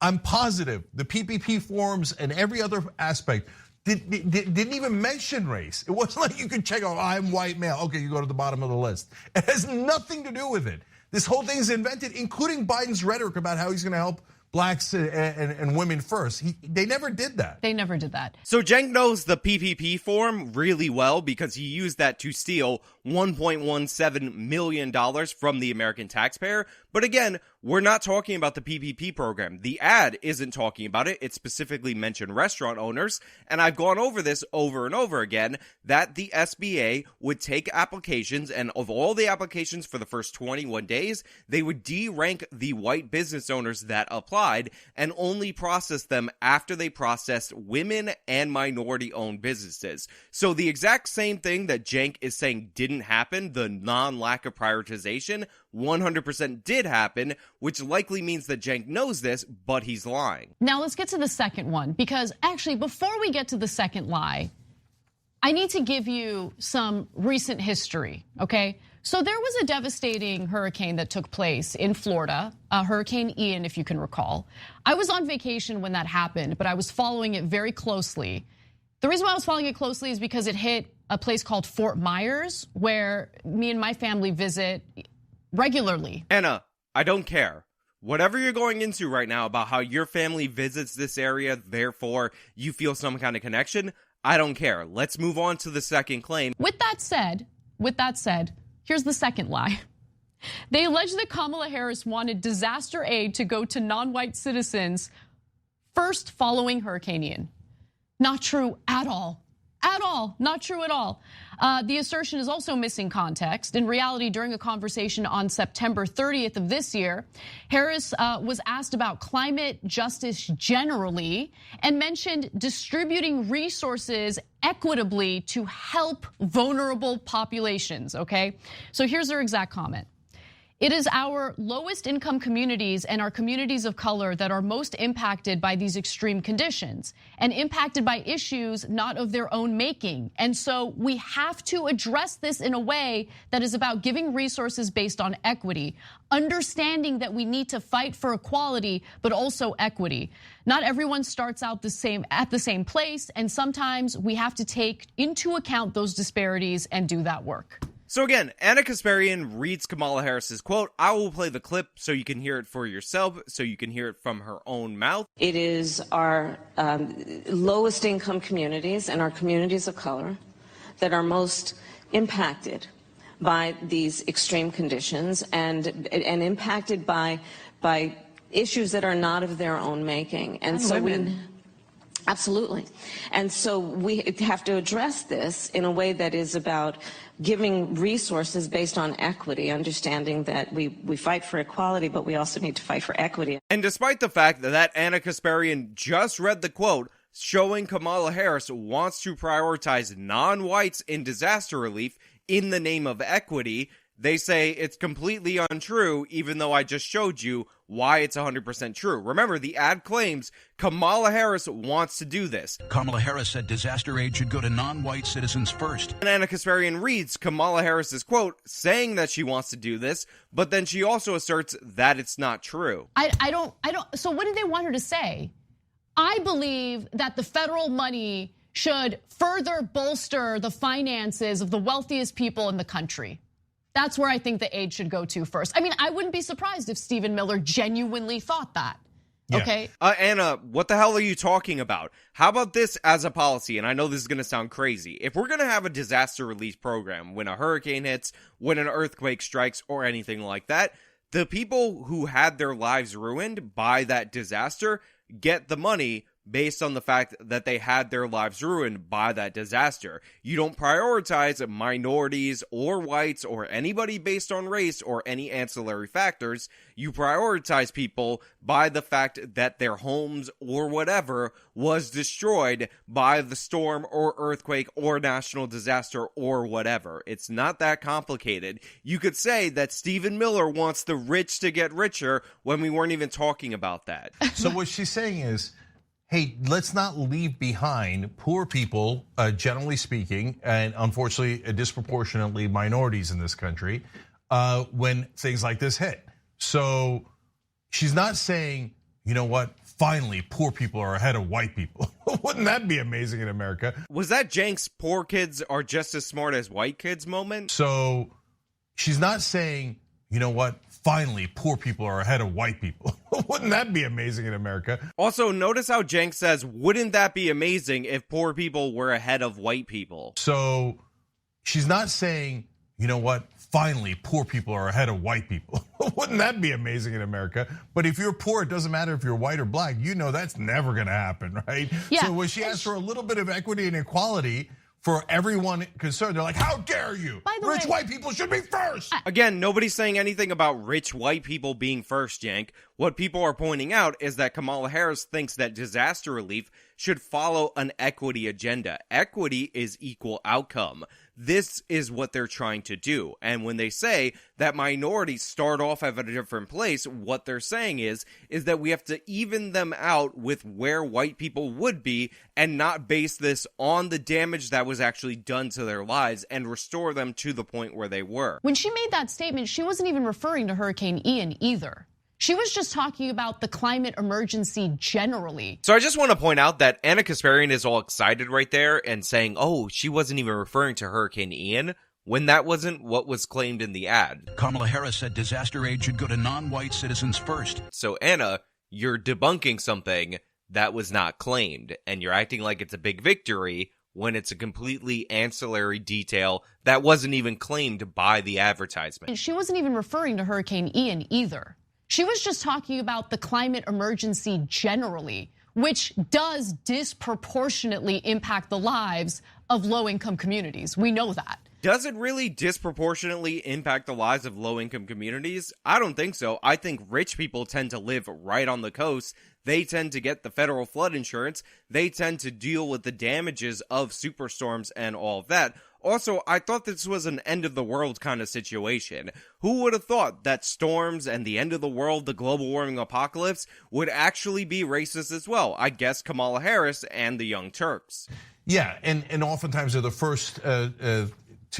I'm positive the PPP forms and every other aspect, didn't even mention race. It wasn't like you could check, oh, I'm white male. Okay, you go to the bottom of the list. It has nothing to do with it. This whole thing is invented, including Biden's rhetoric about how he's going to help blacks and women first. They never did that. They never did that. So Cenk knows the PPP form really well because he used that to steal $1.17 million from the American taxpayer. But again, we're not talking about the PPP program. The ad isn't talking about it. It specifically mentioned restaurant owners. And I've gone over this over and over again, that the SBA would take applications, and of all the applications for the first 21 days, they would de-rank the white business owners that applied and only process them after they processed women and minority-owned businesses. So the exact same thing that Cenk is saying didn't happen, the non-lack of prioritization, 100% did happen, which likely means that Cenk knows this, but he's lying. Now let's get to the second one, because actually before we get to the second lie, I need to give you some recent history, okay? So there was a devastating hurricane that took place in Florida, Hurricane Ian, if you can recall. I was on vacation when that happened, but I was following it very closely. The reason why I was following it closely is because it hit a place called Fort Myers, where me and my family visit regularly. Anna, I don't care. Whatever you're going into right now about how your family visits this area, therefore you feel some kind of connection, I don't care. Let's move on to the second claim. With that said, here's the second lie. They allege that Kamala Harris wanted disaster aid to go to non-white citizens first following Hurricane Ian. Not true at all. At all, not true at all. The assertion is also missing context. In reality, during a conversation on September 30th of this year, Harris was asked about climate justice generally and mentioned distributing resources equitably to help vulnerable populations, okay? So here's her exact comment. It is our lowest income communities and our communities of color that are most impacted by these extreme conditions and impacted by issues not of their own making. And so we have to address this in a way that is about giving resources based on equity, understanding that we need to fight for equality, but also equity. Not everyone starts out at the same place, and sometimes we have to take into account those disparities and do that work. So again, Anna Kasparian reads Kamala Harris's quote. I will play the clip so you can hear it for yourself, so you can hear it from her own mouth. It is our lowest income communities and our communities of color that are most impacted by these extreme conditions and impacted by issues that are not of their own making. And so women. Absolutely. And so we have to address this in a way that is about giving resources based on equity, understanding that we fight for equality, but we also need to fight for equity. And despite the fact that Anna Kasparian just read the quote showing Kamala Harris wants to prioritize non-whites in disaster relief in the name of equity, they say it's completely untrue, even though I just showed you why it's 100% true. Remember, the ad claims Kamala Harris wants to do this. Kamala Harris said disaster aid should go to non-white citizens first. And Anna Kasparian reads Kamala Harris's quote saying that she wants to do this, but then she also asserts that it's not true. I don't, so what did they want her to say? I believe that the federal money should further bolster the finances of the wealthiest people in the country. That's where I think the aid should go to first. I mean, I wouldn't be surprised if Stephen Miller genuinely thought that. Yeah. Okay. Anna, what the hell are you talking about? How about this as a policy? And I know this is going to sound crazy. If we're going to have a disaster relief program when a hurricane hits, when an earthquake strikes, or anything like that, the people who had their lives ruined by that disaster get the money based on the fact that they had their lives ruined by that disaster. You don't prioritize minorities or whites or anybody based on race or any ancillary factors. You prioritize people by the fact that their homes or whatever was destroyed by the storm or earthquake or national disaster or whatever. It's not that complicated. You could say that Stephen Miller wants the rich to get richer when we weren't even talking about that. So what she's saying is, hey, let's not leave behind poor people, generally speaking, and unfortunately, disproportionately minorities in this country, when things like this hit. So she's not saying, you know what, finally, poor people are ahead of white people. Wouldn't that be amazing in America? Was that Jenk's poor kids are just as smart as white kids moment? So she's not saying, you know what, finally poor people are ahead of white people. Wouldn't that be amazing in America? Also, notice how Jenk says, wouldn't that be amazing if poor people were ahead of white people? So she's not saying, you know what, finally poor people are ahead of white people. Wouldn't that be amazing in America? But if you're poor, it doesn't matter if you're white or black. You know that's never gonna happen, right? Yeah. So when she asks for a little bit of equity and equality for everyone concerned, they're like, how dare you? By the Rich way, white people should be first. Again, nobody's saying anything about rich white people being first, Jenk. What people are pointing out is that Kamala Harris thinks that disaster relief should follow an equity agenda. Equity is equal outcome. This is what they're trying to do. And when they say that minorities start off at a different place, what they're saying is that we have to even them out with where white people would be and not base this on the damage that was actually done to their lives and restore them to the point where they were. When she made that statement, she wasn't even referring to Hurricane Ian either. She was just talking about the climate emergency generally. So I just want to point out that Anna Kasparian is all excited right there and saying, oh, she wasn't even referring to Hurricane Ian, when that wasn't what was claimed in the ad. Kamala Harris said disaster aid should go to non-white citizens first. So Anna, you're debunking something that was not claimed, and you're acting like it's a big victory when it's a completely ancillary detail that wasn't even claimed by the advertisement. She wasn't even referring to Hurricane Ian either. She was just talking about the climate emergency generally, which does disproportionately impact the lives of low-income communities. We know that. Does it really disproportionately impact the lives of low-income communities? I don't think so. I think rich people tend to live right on the coast. They tend to get the federal flood insurance. They tend to deal with the damages of superstorms and all of that. Also, I thought this was an end of the world kind of situation. Who would have thought that storms and the end of the world, the global warming apocalypse, would actually be racist as well? I guess Kamala Harris and the Young Turks. Yeah, and oftentimes they're the first to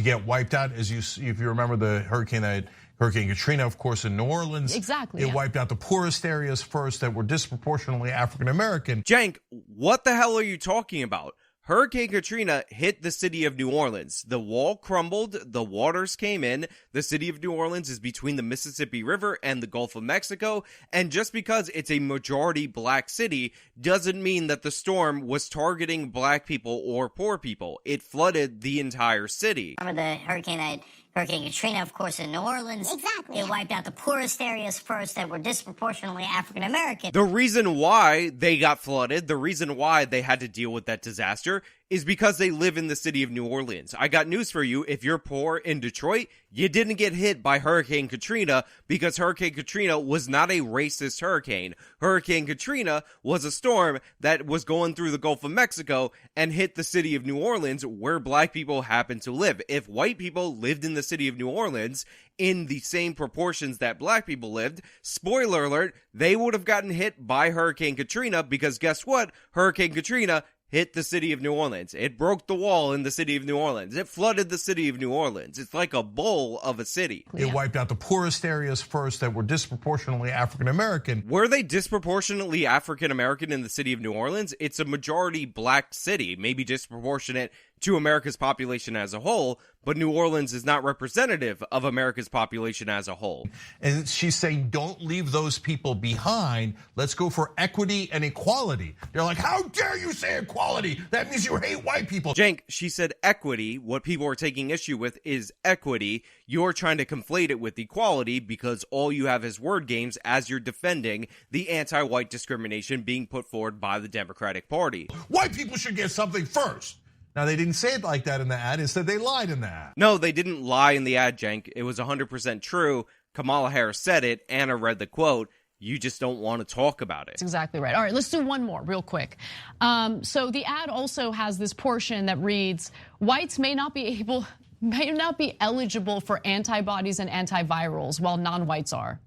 get wiped out. If you remember the Hurricane Katrina, of course, in New Orleans. Exactly. It wiped out the poorest areas first that were disproportionately African American. Jenk, what the hell are you talking about? Hurricane Katrina hit the city of New Orleans. The wall crumbled, the waters came in. The city of New Orleans is between the Mississippi River and the Gulf of Mexico. And just because it's a majority black city doesn't mean that the storm was targeting black people or poor people. It flooded the entire city. Remember the Hurricane Katrina, of course, in New Orleans. Exactly. It wiped out the poorest areas first that were disproportionately African American. The reason why they got flooded, the reason why they had to deal with that disaster is because they live in the city of New Orleans. I got news for you. If you're poor in Detroit, you didn't get hit by Hurricane Katrina because Hurricane Katrina was not a racist hurricane. Hurricane Katrina was a storm that was going through the Gulf of Mexico and hit the city of New Orleans where black people happen to live. If white people lived in the city of New Orleans in the same proportions that black people lived, spoiler alert, they would have gotten hit by Hurricane Katrina because guess what? Hurricane Katrina hit the city of New Orleans. It broke the wall in the city of New Orleans. It flooded the city of New Orleans. It's like a bowl of a city. It wiped out the poorest areas first that were disproportionately African American. Were they disproportionately African American in the city of New Orleans? It's a majority black city, maybe disproportionate to America's population as a whole, but New Orleans is not representative of America's population as a whole. And she's saying, don't leave those people behind. Let's go for equity and equality. They're like, how dare you say equality? That means you hate white people. Jenk, she said equity. What people are taking issue with is equity. You're trying to conflate it with equality because all you have is word games as you're defending the anti-white discrimination being put forward by the Democratic Party. White people should get something first. Now, they didn't say it like that in the ad. Instead, they lied in the ad. No, they didn't lie in the ad, Jenk. It was 100% true. Kamala Harris said it. Anna read the quote. You just don't want to talk about it. That's exactly right. All right, let's do one more real quick. So the ad also has this portion that reads, whites may not be eligible for antibodies and antivirals while non-whites are.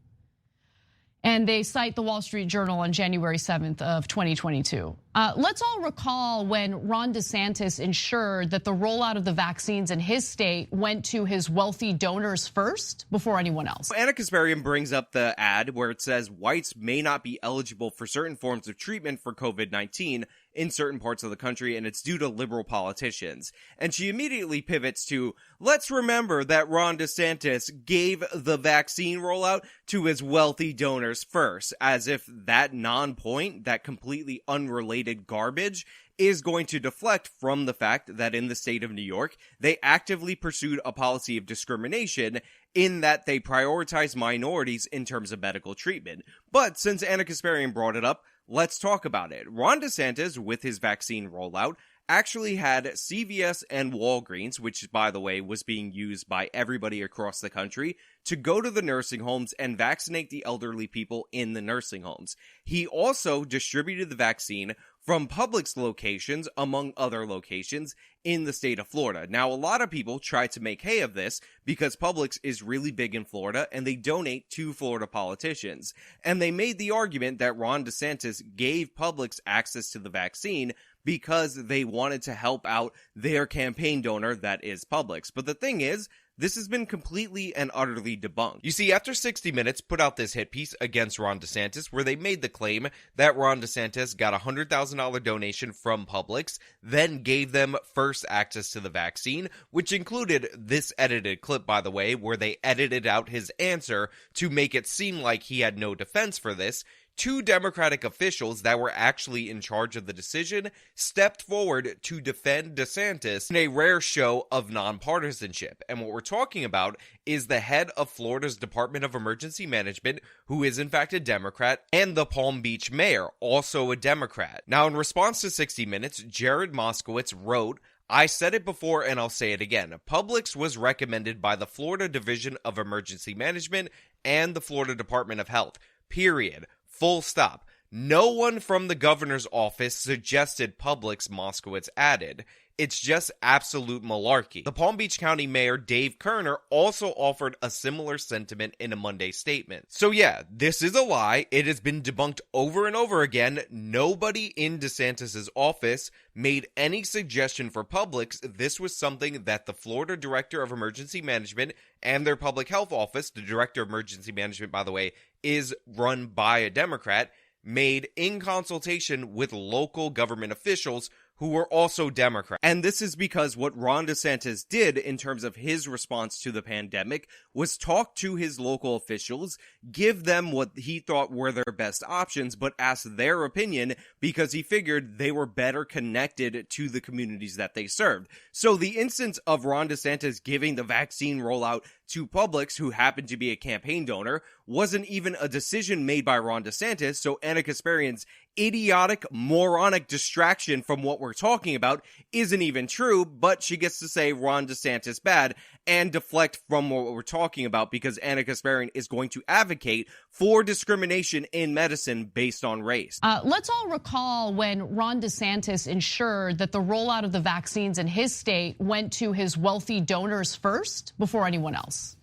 And they cite the Wall Street Journal on January 7th of 2022. Let's all recall when Ron DeSantis ensured that the rollout of the vaccines in his state went to his wealthy donors first before anyone else. Anna Kasparian brings up the ad where it says whites may not be eligible for certain forms of treatment for COVID-19. in certain parts of the country, and it's due to liberal politicians. And she immediately pivots to, let's remember that Ron DeSantis gave the vaccine rollout to his wealthy donors first, as if that non-point, that completely unrelated garbage, is going to deflect from the fact that in the state of New York, they actively pursued a policy of discrimination in that they prioritize minorities in terms of medical treatment. But since Anna Kasparian brought it up, let's talk about it. Ron DeSantis, with his vaccine rollout, actually had CVS and Walgreens, which, by the way, was being used by everybody across the country, to go to the nursing homes and vaccinate the elderly people in the nursing homes. He also distributed the vaccine from Publix locations, among other locations, in the state of Florida. Now, a lot of people try to make hay of this because Publix is really big in Florida and they donate to Florida politicians. And they made the argument that Ron DeSantis gave Publix access to the vaccine because they wanted to help out their campaign donor, that is Publix. But the thing is, this has been completely and utterly debunked. You see, after 60 Minutes put out this hit piece against Ron DeSantis, where they made the claim that Ron DeSantis got a $100,000 donation from Publix, then gave them first access to the vaccine, which included this edited clip, by the way, where they edited out his answer to make it seem like he had no defense for this. Two Democratic officials that were actually in charge of the decision stepped forward to defend DeSantis in a rare show of nonpartisanship. And what we're talking about is the head of Florida's Department of Emergency Management, who is in fact a Democrat, and the Palm Beach mayor, also a Democrat. Now, in response to 60 Minutes, Jared Moskowitz wrote, "I said it before and I'll say it again. Publix was recommended by the Florida Division of Emergency Management and the Florida Department of Health. Period. Full stop. No one from the governor's office suggested Publix," Moskowitz added. "It's just absolute malarkey." The Palm Beach County Mayor Dave Kerner also offered a similar sentiment in a Monday statement. So yeah, this is a lie. It has been debunked over and over again. Nobody in DeSantis' office made any suggestion for Publix. This was something that the Florida Director of Emergency Management and their public health office, the Director of Emergency Management, by the way, is run by a Democrat, made in consultation with local government officials who were also Democrats. And this is because what Ron DeSantis did in terms of his response to the pandemic was talk to his local officials, give them what he thought were their best options, but ask their opinion because he figured they were better connected to the communities that they served. So the instance of Ron DeSantis giving the vaccine rollout to Publix, who happened to be a campaign donor, wasn't even a decision made by Ron DeSantis, so Anna Kasparian's idiotic, moronic distraction from what we're talking about isn't even true, but she gets to say Ron DeSantis bad and deflect from what we're talking about because Anna Kasparian is going to advocate for discrimination in medicine based on race. Let's all recall when Ron DeSantis ensured that the rollout of the vaccines in his state went to his wealthy donors first before anyone else.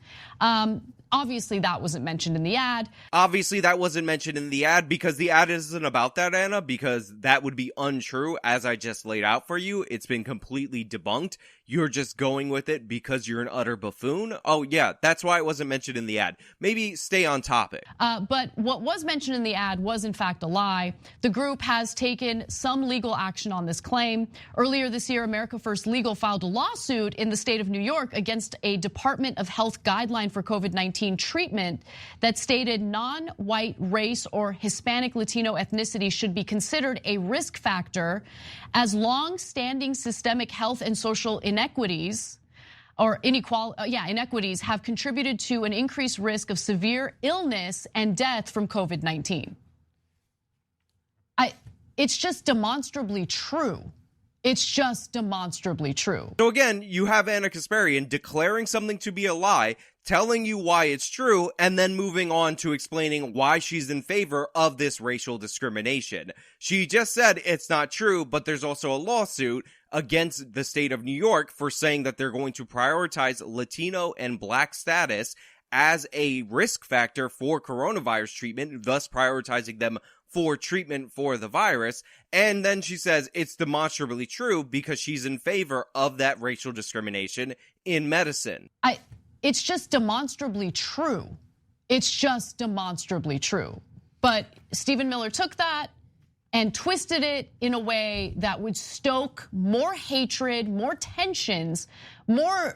Obviously, that wasn't mentioned in the ad. Obviously, that wasn't mentioned in the ad because the ad isn't about that, Anna, because that would be untrue as I just laid out for you. It's been completely debunked. You're just going with it because you're an utter buffoon. Oh, yeah, that's why it wasn't mentioned in the ad. Maybe stay on topic. But what was mentioned in the ad was, in fact, a lie. The group has taken some legal action on this claim. Earlier this year, America First Legal filed a lawsuit in the state of New York against a Department of Health guideline for COVID-19 treatment that stated non-white race or Hispanic Latino ethnicity should be considered a risk factor as long-standing systemic health and social inequities have contributed to an increased risk of severe illness and death from COVID-19. It's just demonstrably true. It's just demonstrably true. So again, you have Anna Kasparian declaring something to be a lie, telling you why it's true, and then moving on to explaining why she's in favor of this racial discrimination. She just said it's not true, but there's also a lawsuit against the state of New York for saying that they're going to prioritize Latino and Black status as a risk factor for coronavirus treatment, thus prioritizing them for treatment for the virus. And then she says it's demonstrably true because she's in favor of that racial discrimination in medicine. It's just demonstrably true. It's just demonstrably true. But Stephen Miller took that and twisted it in a way that would stoke more hatred, more tensions, more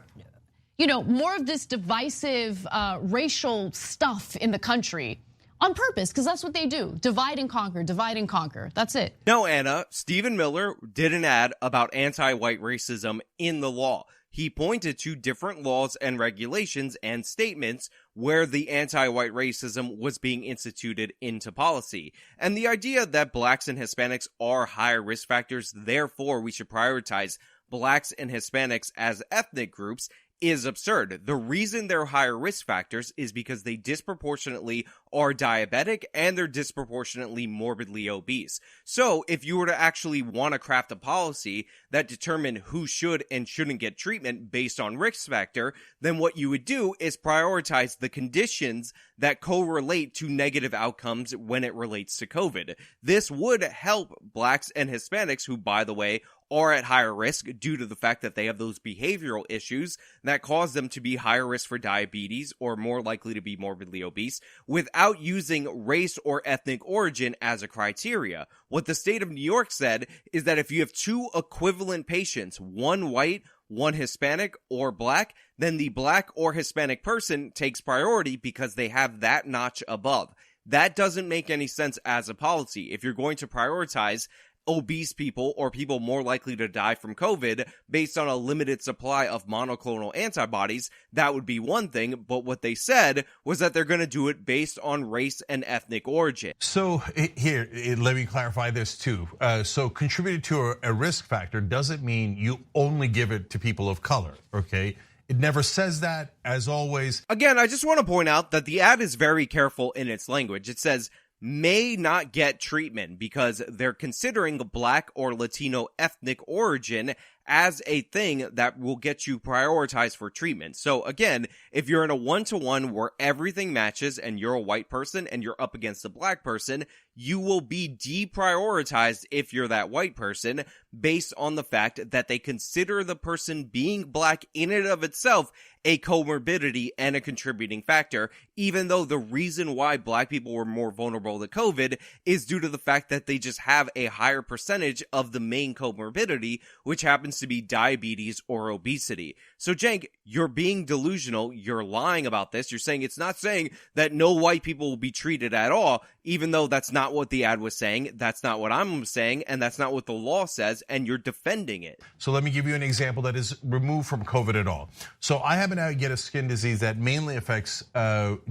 of this divisive racial stuff in the country on purpose, because that's what they do. Divide and conquer, divide and conquer. That's it. No, Anna, Stephen Miller did an ad about anti-white racism in the law. He pointed to different laws and regulations and statements where the anti-white racism was being instituted into policy. And the idea that blacks and Hispanics are higher risk factors, therefore we should prioritize blacks and Hispanics as ethnic groups, is absurd. The reason they're higher risk factors is because they disproportionately are diabetic and they're disproportionately morbidly obese. So if you were to actually want to craft a policy that determined who should and shouldn't get treatment based on risk factor, then what you would do is prioritize the conditions that correlate to negative outcomes when it relates to COVID. This would help blacks and Hispanics, who, by the way, are at higher risk due to the fact that they have those behavioral issues that cause them to be higher risk for diabetes or more likely to be morbidly obese, without using race or ethnic origin as a criteria. What the state of New York said is that if you have two equivalent patients, one white, one Hispanic or black, then the black or Hispanic person takes priority because they have that notch above. That doesn't make any sense as a policy. If you're going to prioritize obese people or people more likely to die from COVID based on a limited supply of monoclonal antibodies, that would be one thing. But what they said was that they're going to do it based on race and ethnic origin. So here, let me clarify this too. So contributed to a risk factor doesn't mean you only give it to people of color, okay? It never says that, as always. Again, I just want to point out that the ad is very careful in its language. It says, may not get treatment because they're considering black or Latino ethnic origin as a thing that will get you prioritized for treatment. So again, if you're in a one-to-one where everything matches and you're a white person and you're up against a black person, you will be deprioritized if you're that white person based on the fact that they consider the person being black in and of itself a comorbidity and a contributing factor, even though the reason why black people were more vulnerable to COVID is due to the fact that they just have a higher percentage of the main comorbidity, which happens to be diabetes or obesity. So Cenk, you're being delusional, you're lying about this, you're saying it's not saying that no white people will be treated at all, even though that's not what the ad was saying, that's not what I'm saying, and that's not what the law says, and you're defending it. So let me give you an example that is removed from COVID at all. So I happen to get a skin disease that mainly affects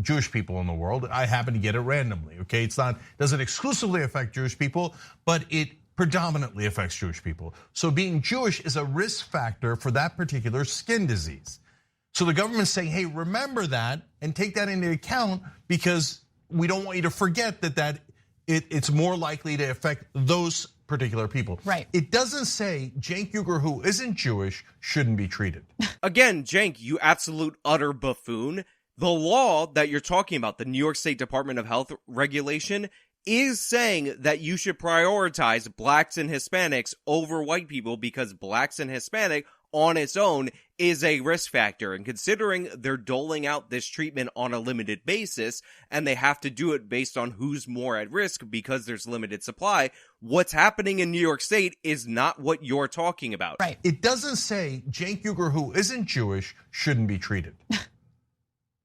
Jewish people in the world. I happen to get it randomly, okay? Doesn't exclusively affect Jewish people, but it predominantly affects Jewish people. So being Jewish is a risk factor for that particular skin disease. So the government's saying, hey, remember that and take that into account because we don't want you to forget that it's more likely to affect those particular people. Right. It doesn't say Cenk Uygur, who isn't Jewish, shouldn't be treated. Again, Cenk, you absolute utter buffoon. The law that you're talking about, the New York State Department of Health regulation, is saying that you should prioritize blacks and Hispanics over white people because blacks and Hispanic on its own is a risk factor. And considering they're doling out this treatment on a limited basis and they have to do it based on who's more at risk because there's limited supply, what's happening in New York State is not what you're talking about. Right. It doesn't say Cenk Uygur, who isn't Jewish, shouldn't be treated.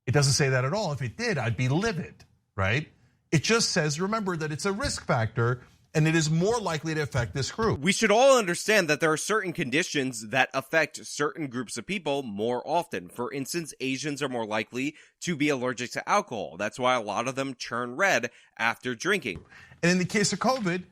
It doesn't say that at all. If it did, I'd be livid, right? It just says, remember that it's a risk factor and it is more likely to affect this group. We should all understand that there are certain conditions that affect certain groups of people more often. For instance, Asians are more likely to be allergic to alcohol. That's why a lot of them turn red after drinking. And in the case of COVID,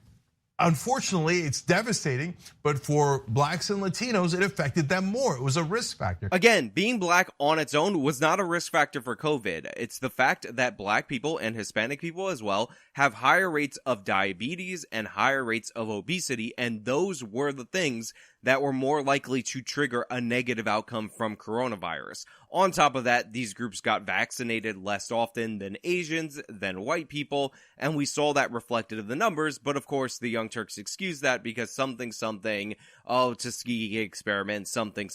unfortunately, it's devastating, but for blacks and Latinos, it affected them more. It was a risk factor. Again, being black on its own was not a risk factor for COVID. It's the fact that black people and Hispanic people as well have higher rates of diabetes and higher rates of obesity, and those were the things that were more likely to trigger a negative outcome from coronavirus. On top of that, these groups got vaccinated less often than Asians, than white people, and we saw that reflected in the numbers, but of course the Young Turks excuse that because something, Tuskegee experiment, something,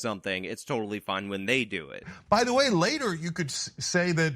it's totally fine when they do it. By the way, later you could say that,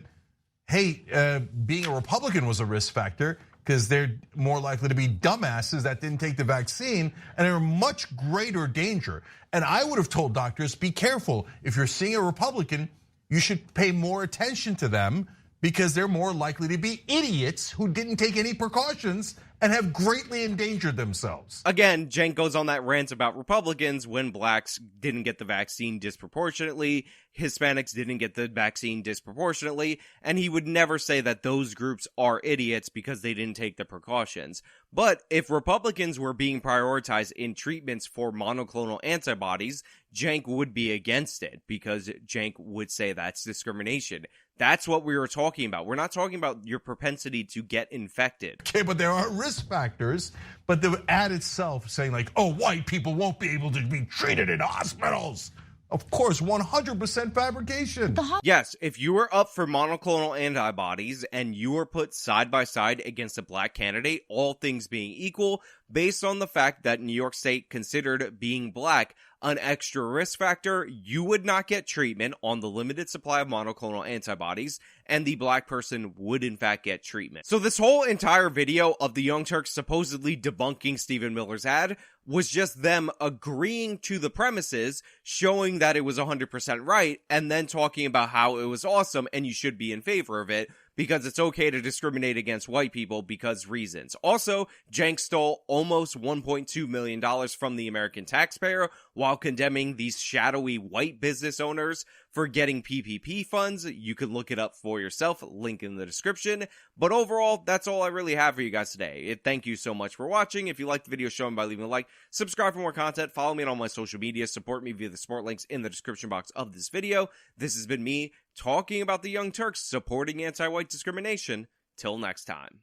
hey, being a Republican was a risk factor. because they're more likely to be dumbasses that didn't take the vaccine and are in much greater danger. And I would have told doctors, be careful. If you're seeing a Republican, you should pay more attention to them because they're more likely to be idiots who didn't take any precautions and have greatly endangered themselves. Again, Cenk goes on that rant about Republicans when blacks didn't get the vaccine disproportionately, Hispanics didn't get the vaccine disproportionately, and he would never say that those groups are idiots because they didn't take the precautions. But if Republicans were being prioritized in treatments for monoclonal antibodies, Cenk would be against it because Cenk would say that's discrimination. That's what we were talking about. We're not talking about your propensity to get infected. Okay, but there are risk factors. But the ad itself saying like, oh, white people won't be able to be treated in hospitals. Of course, 100% fabrication. Yes, if you were up for monoclonal antibodies and you were put side by side against a black candidate, all things being equal, based on the fact that New York State considered being black an extra risk factor, you would not get treatment on the limited supply of monoclonal antibodies, and the black person would in fact get treatment. So this whole entire video of the Young Turks supposedly debunking Stephen Miller's ad was just them agreeing to the premises, showing that it was 100% right, and then talking about how it was awesome and you should be in favor of it, because it's okay to discriminate against white people because reasons. Also, Cenk stole almost $1.2 million from the American taxpayer while condemning these shadowy white business owners for getting PPP funds. You can look it up for yourself, link in the description. But overall, that's all I really have for you guys today. Thank you so much for watching. If you liked the video, show me by leaving a like, subscribe for more content, follow me on all my social media, support me via the support links in the description box of this video. This has been me talking about the Young Turks supporting anti-white discrimination. Till next time.